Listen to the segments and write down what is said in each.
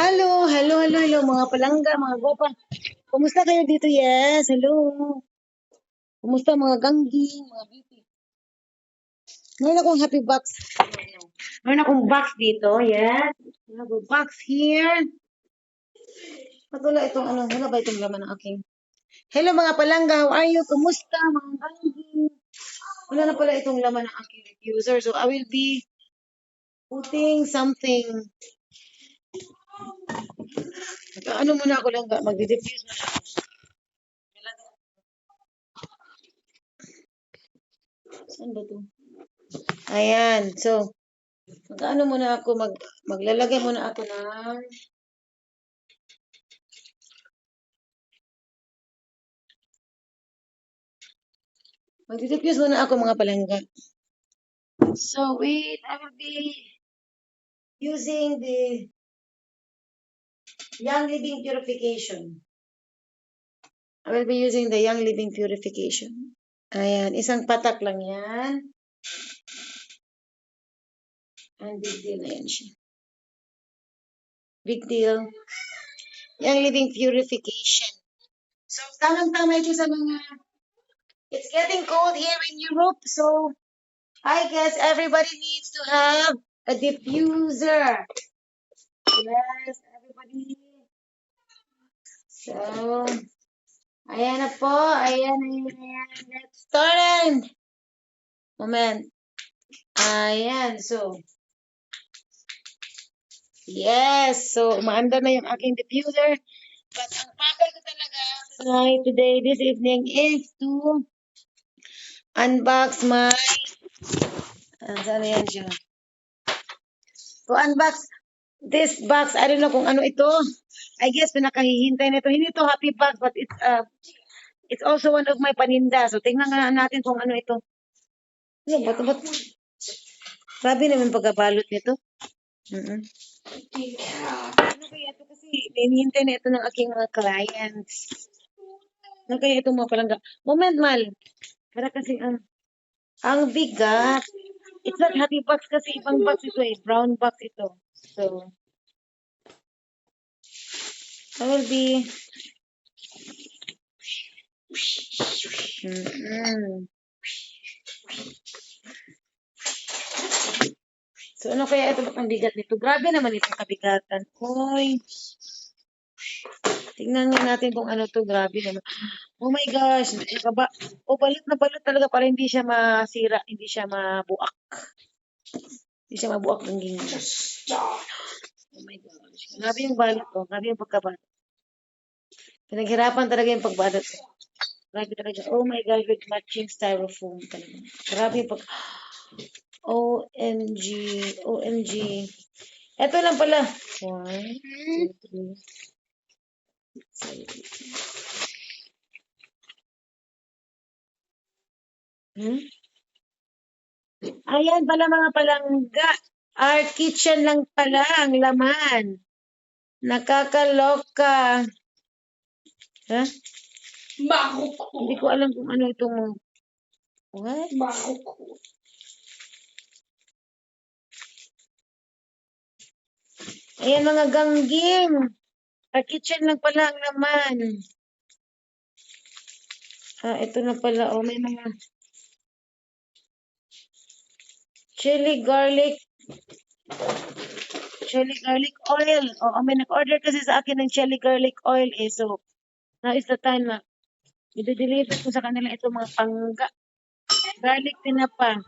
Hello, mga palangga, mga gopa. Kumusta kayo dito? Yes, hello. Kumusta mga gangging, mga BP? Meron akong happy box. Meron akong box dito, yes. Meron akong box here. At wala itong wala ba itong laman ng aking? Hello mga palangga, how are you? Kumusta mga gangging? Wala na pala itong laman ng aking diffuser. So I will be putting something. Ano muna ako lang, magdi-diffuse na ako. Saan ba ito? Ayan. So, mag-ano muna ako, maglalagay muna ako ng magdi-diffuse muna ako mga palangga. So, wait, I will be using the Young Living Purification. I will be using the Young Living Purification. Ayan, isang patak lang yan. And big deal na yan siya. Big deal. Young Living Purification. So, tamang-tama ito sa mga... It's getting cold here in Europe, so I guess everybody needs to have a diffuser. Yes, everybody. So, ayan na po. Ayan. Let's start. Moment. Ayan. So, yes. So, umaanda na yung aking diffuser. But ang pakay ko talaga today, this evening, is to unbox my... saan yan siya? To unbox this box. I don't know kung ano ito. I guess pinakahihintay na ito. Hindi ito happy box, but it's also one of my paninda. So, tingnan nga natin kung ano ito. Ba't? Grabe naman pagkabalot nito. Ano kaya ito kasi hinihintay na ito ng aking mga clients. Ano kaya ito mga palangga? Moment, Mal. Para kasi ang bigat. It's not happy box kasi ibang box ito eh. Brown box ito. So, I will be... So, ano kaya ito? Ba't ang bigat nito? Grabe naman itong kabigatan. Hoy. Tingnan nga natin kung ano to. Grabe naman. Oh my gosh. Balot na balot talaga para hindi siya masira. Hindi siya mabuak. Hindi siya mabuak ng gingas. Oh my gosh. Grabe yung balot ko. Grabe yung pagkabalot. Pinaghirapan talaga yung pagbalot ko. Grabe talaga. Oh my gosh. With matching styrofoam talaga. Grabe yung pag... OMG. OMG. Ito lang pala. 1, 2, 3. Ayan pala mga palangga. Our kitchen lang pala ang laman. Nakakaloka. Ha? Hindi ko alam kung ano itong... What? Ayan mga gangging. Our kitchen lang pala ang laman. Ito na pala. Oh, may mga... Chili garlic oil. May nag-order kasi sa akin ng chili garlic oil eh. So, now is the time na i-deliver ko sa kanila ito mga pangga. Garlic tinapa.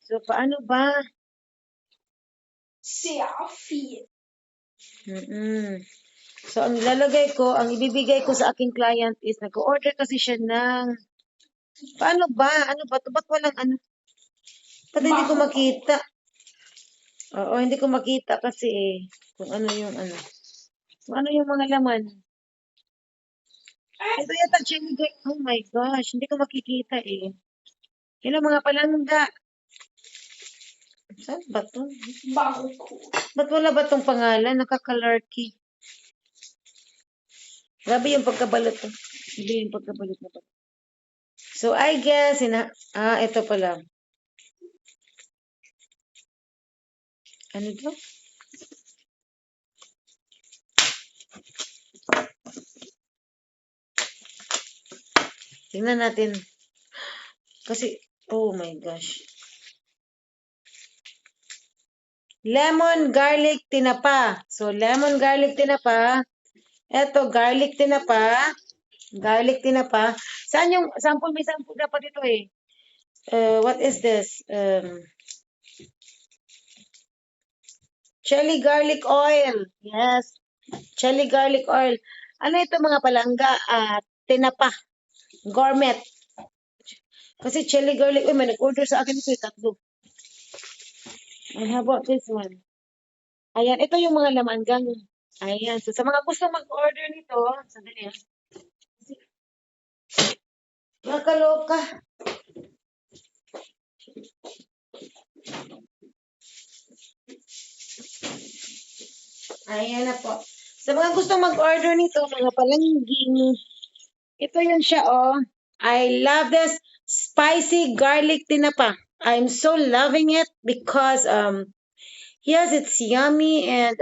So, paano ba? So, ang ilalagay ko, ang ibibigay ko sa aking client is, nag-order kasi siya ng, paano ba? Ano ba? Ba't walang ano? Ba't hindi ko makita? Oo, hindi ko makita kasi eh, kung ano yung ano. Kung ano yung mga laman. Ito yata chili garlic. Oh my gosh, hindi ko makikita eh. Hello mga palangga. Saan ba ito? Ba't wala ba itong pangalan? Nakakalarky. Grabe yung pagkabalot to. Grabe yung pagkabalot na to. So, I guess, ito pala. Ano to? Tingnan natin. Kasi, oh my gosh. Lemon garlic tinapa. So, lemon garlic tinapa. Eto, garlic tinapa. Garlic tinapa. Saan yung sample? May sample dapat dito eh. What is this? Chili garlic oil. Yes. Chili garlic oil. Ano ito mga palangga? Tinapa. Gourmet. Kasi chili garlic oil, may nag-order sa akin ito, tatlo. And how about this one? Ayan, ito yung mga laman gang. Ayan. So, sa mga gusto mag-order nito, sandali ah. Nakaloka. Ayan na po. Sa mga gusto mag-order nito, mga palangging, ito yun siya, oh. I love this spicy garlic tinapa. I'm so loving it because, yes, it's yummy and,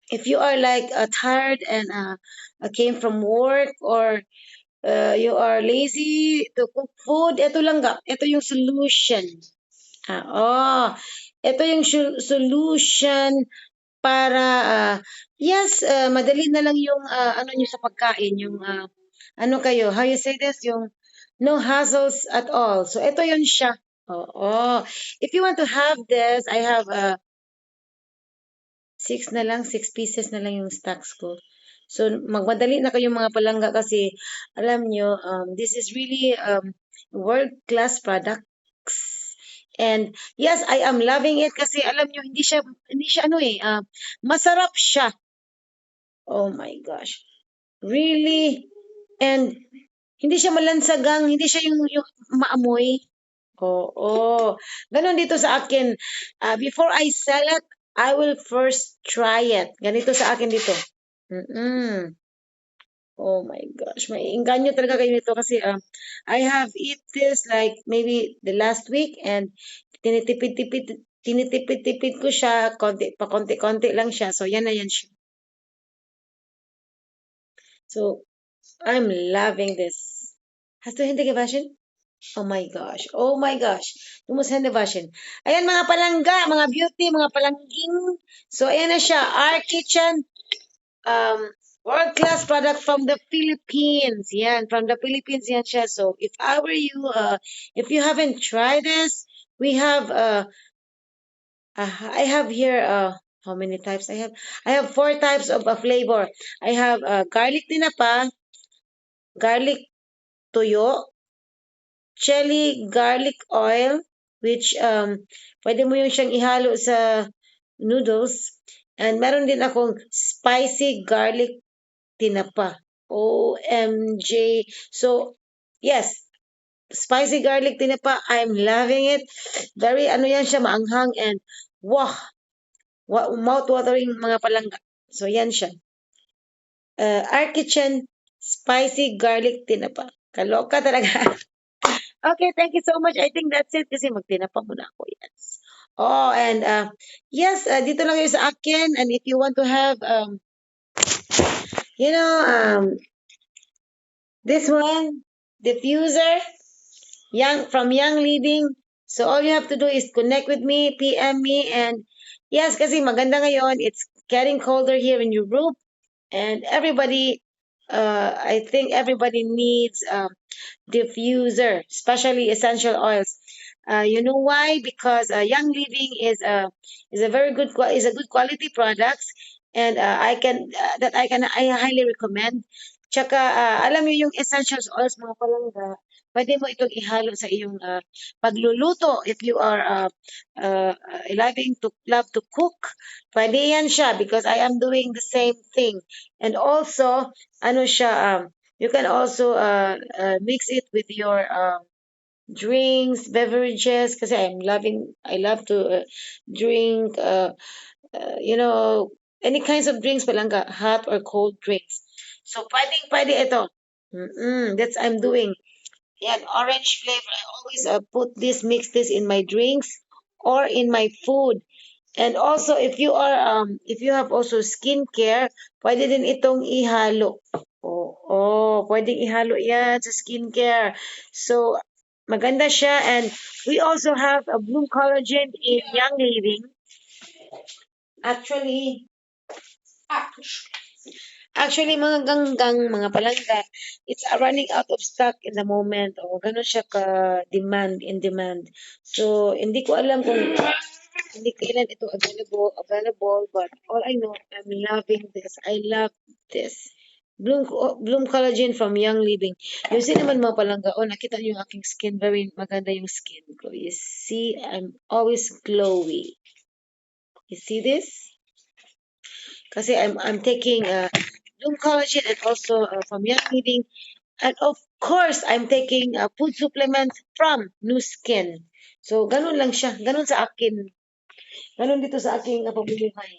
if you are like tired and came from work or you are lazy to cook food, ito lang ga, ito yung solution. Oh, ito yung solution para yes, madali na lang yung ano nyo sa pagkain, yung ano kayo, how you say this, yung no hassles at all. So ito yun siya. Oo. If you want to have this, I have six pieces na lang yung stocks ko. So, magmadali na kayong mga palangga kasi, alam nyo, this is really world-class products. And yes, I am loving it kasi alam nyo, hindi siya ano eh, masarap siya. Oh my gosh. Really? And hindi siya malansagang, hindi siya yung maamoy. Oo. Ganon dito sa akin. Before I sell it, I will first try it. Ganito sa akin dito. Mm-mm. Oh my gosh. May inganyo talaga kayo nito kasi I have eat this like maybe the last week and tinitipid-tipid ko siya. Konti lang siya. So, yan na yan siya. So, I'm loving this. Hast du Hände gewaschen? Oh my gosh. Oh my gosh. Du musst Hände waschen. Ayan mga palangga, mga beauty, mga palangging. So, ayan na siya. Our kitchen world-class product from the Philippines. Yan, from the Philippines yan siya. So, if I were you, if you haven't tried this, we have, I have here, how many types I have? I have 4 types of flavor. I have garlic tinapa, garlic toyo, chili garlic oil, which pwede mo yung siyang ihalo sa noodles. And meron din akong spicy garlic tinapa. OMG. So, yes, spicy garlic tinapa. I'm loving it. Very, ano yan siya, maanghang and wow, mouth-watering mga palangga. So, yan siya. Our kitchen, spicy garlic tinapa. Kaloka talaga. Okay, thank you so much. I think that's it kasi magtinapa muna ako. Yes. Oh, and yes, dito lang yun sa akin. And if you want to have, you know, this one, diffuser, from Young Living. So all you have to do is connect with me, PM me, and yes, kasi maganda ngayon. It's getting colder here in Europe, and everybody, I think everybody needs diffuser, especially essential oils. You know why? Because Young Living is a very good is a good quality products, and I highly recommend. Tsaka alam niyo yung essential oils mga palangga, pwede mo itong ihalo sa iyong pagluluto if you are love to cook. Pwede yan siya because I am doing the same thing. And also, ano siya, you can also mix it with your drinks, beverages, kasi I love to drink, you know, any kinds of drinks palangga, hot or cold drinks. So, pwede ito. That's I'm doing. Yan, orange flavor. I always mix this in my drinks or in my food. And also, if you have also skincare, pwede din itong ihalo. Pwedeng ihalo yan sa skincare. So, maganda siya. And we also have a Bloom Collagen in Young Living. Actually, Actually, mga ganggang, mga palangga, it's running out of stock in the moment. O, ganun siya in demand. So, hindi ko alam kung hindi kailan ito available, but all I know, I'm loving this. I love this. Bloom Collagen from Young Living. Yung naman mga palangga, nakita niyo yung aking skin, very maganda yung skin ko. You see, I'm always glowy. You see this? Kasi I'm taking Bloom Collagen and also from Young Living. And of course, I'm taking food supplements from NUskin. So, ganun lang siya. Ganun sa akin. Ganun dito sa aking pamumuhay.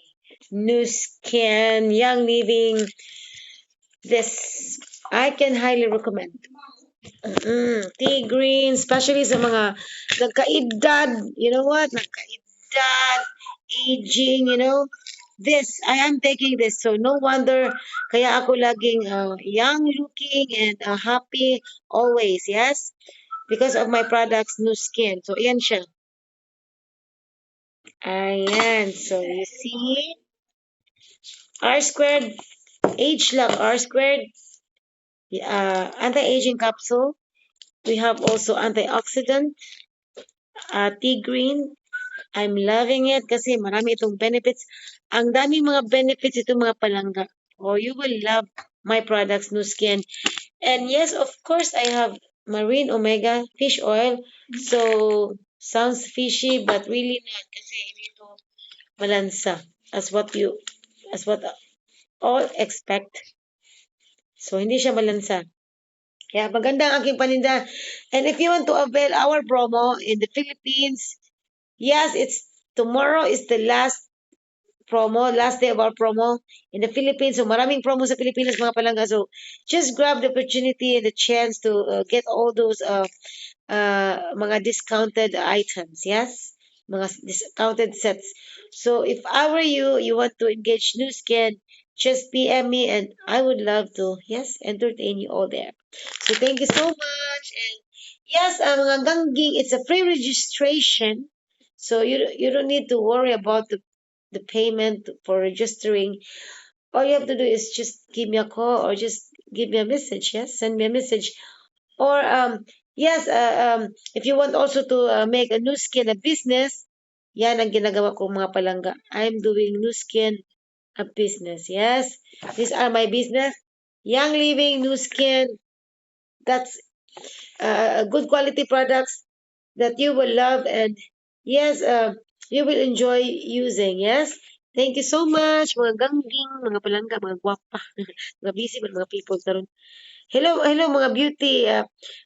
NUskin, Young Living. This, I can highly recommend. Tea green, especially sa mga nagkaedad. You know what? Nagkaedad, aging, this, I am taking this. So, no wonder, kaya ako laging young looking and happy always, yes? Because of my products, new skin. So, ayan siya. Ayan. So, you see, R squared, age lang, R squared, anti-aging capsule. We have also antioxidant, tea green. I'm loving it kasi marami itong benefits. Ang daming mga benefits itong mga palangga. Oh, you will love my products, new skin. And yes, of course, I have marine omega fish oil. So, sounds fishy, but really not kasi ito malansa as what all expect. So, hindi siya malansa. Kaya maganda ang aking paninda. And if you want to avail our promo in the Philippines, yes, it's tomorrow is the last day of our promo in the Philippines. So maraming promo sa Pilipinas mga palangga. So just grab the opportunity and the chance to get all those mga discounted items, yes? Mga discounted sets. So if I were you, you want to engage new skin, just PM me and I would love to, yes, entertain you all there. So thank you so much. And yes, mga gangging, it's a free registration. So you don't need to worry about the payment for registering. All you have to do is just give me a call or just give me a message, yes? Send me a message or yes, if you want also to make a new skin a business, yan ang ginagawa ko mga palangga. I'm doing new skin a business. Yes, these are my business. Young Living, new skin. That's good quality products that you will love and yes, you will enjoy using. Yes. Thank you so much, mga gangging, mga palangga, mga gwapa, mga busy, mga people karon. Hello mga beauty.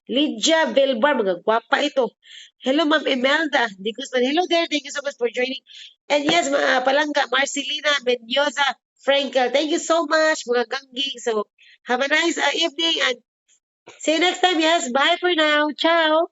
Lydia Vilbar, mga gwapa ito. Hello Ma'am Imelda de Guzman. Hello there. Thank you so much for joining. And yes, mga palangga, Marcelina Mendoza Frankel. Thank you so much, mga gangging. So, have a nice evening and see you next time. Yes, bye for now. Ciao.